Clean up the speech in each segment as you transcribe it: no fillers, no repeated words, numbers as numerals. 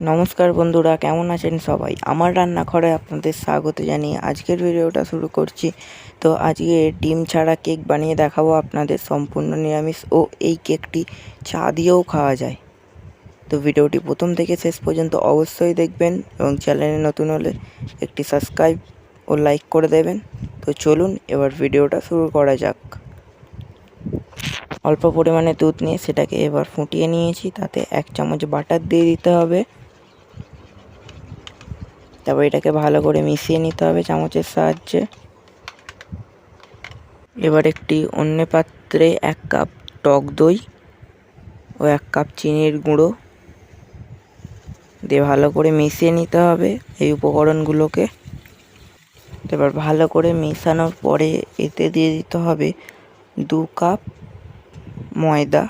নমস্কার বন্ধুরা, কেমন আছেন সবাই? আমার রান্নাঘরে আপনাদের স্বাগত জানিয়ে আজকের ভিডিওটা শুরু করছি। তো আজকে ডিম ছাড়া কেক বানিয়ে দেখাবো আপনাদের, সম্পূর্ণ নিরামিষ ও এই কেকটি চা দিয়েও খাওয়া যায়। তো ভিডিওটি প্রথম থেকে শেষ পর্যন্ত অবশ্যই দেখবেন এবং চ্যানেলে নতুন হলে একটি সাবস্ক্রাইব ও লাইক করে দেবেন। তো চলুন এবার ভিডিওটা শুরু করা যাক। অল্প পরিমাণে দুধ নিয়ে সেটাকে এবার ফুটিয়ে নিয়েছি, তাতে 1 চামচ বাটার দিয়ে দিতে হবে। তারপর এটাকে ভালো করে মিশিয়ে নিতে হবে চামচের সাহায্যে। এবার একটি অন্য পাত্রে 1 কাপ টক দই ও 1 কাপ চিনির গুঁড়ো দিয়ে ভালো করে মিশিয়ে নিতে হবে এই উপকরণগুলোকে। এবার ভালো করে মেশানোর পরে এতে দিয়ে দিতে হবে 2 কাপ ময়দা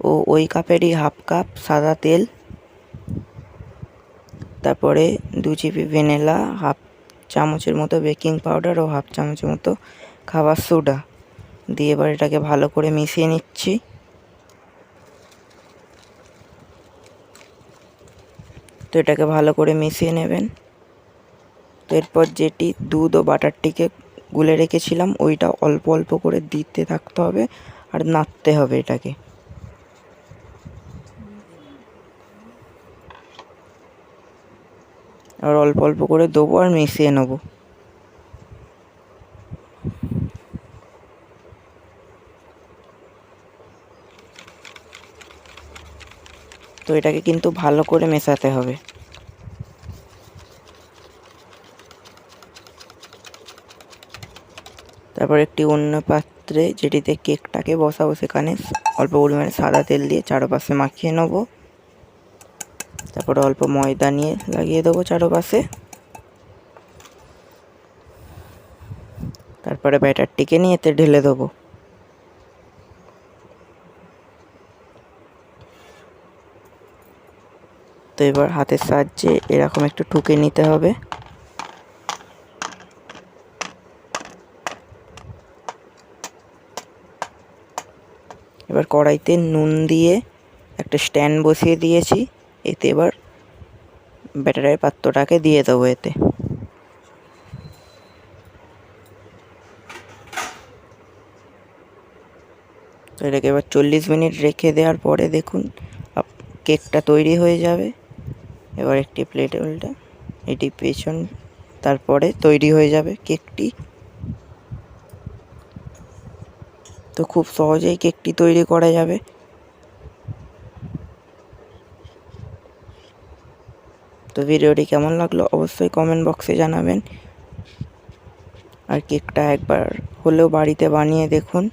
ও ওই কাপেরই হাফ কাপ সাদা তেল। তারপরে 2 চিপি ভ্যানিলা, হাফ চামচের মতো বেকিং পাউডার ও হাফ চামচের মতো খাবার সোডা দিয়ে এবার এটাকে ভালো করে মিশিয়ে নিচ্ছি। তো এটাকে ভালো করে মিশিয়ে নেবেন। তো এরপর যেটি দুধ ও বাটারটিকে গুলে রেখেছিলাম ওইটা অল্প অল্প করে দিতে থাকতে হবে আর নাড়তে হবে এটাকে। আর অল্প অল্প করে দেবো আর মিশিয়ে নেবো। তো এটাকে কিন্তু ভালো করে মেশাতে হবে। তারপর একটি অন্য পাত্রে যেটিতে কেকটাকে বসাবো সেখানে অল্প পরিমাণে সাদা তেল দিয়ে চারপাশে মাখিয়ে নেবো। তারপরে অল্প ময়দা নিয়ে লাগিয়ে দেবো চারপাশে। তারপরে ব্যাটারটিকে নিয়ে এতে ঢেলে দেবো। তো এবার হাতের সাহায্যে এরকম একটু ঠুকে নিতে হবে। এবার কড়াইতে নুন দিয়ে একটা স্ট্যান্ড বসিয়ে দিয়েছি, এতে এবার ব্যাটারের পাত্রটাকে দিয়ে দেবো এতে। তো এটাকে এবার 40 মিনিট রেখে দেওয়ার পরে দেখুন কেকটা তৈরি হয়ে যাবে। এবার একটি প্লেটে উল্টে এটি পেছন, তারপরে তৈরি হয়ে যাবে কেকটি। তো খুব সহজেই কেকটি তৈরি করা যাবে। তো ভিডিওটি কেমন লাগলো অবশ্যই কমেন্ট বক্সে জানাবেন। আর কেকটা একবার হলেও বাড়িতে বানিয়ে দেখুন।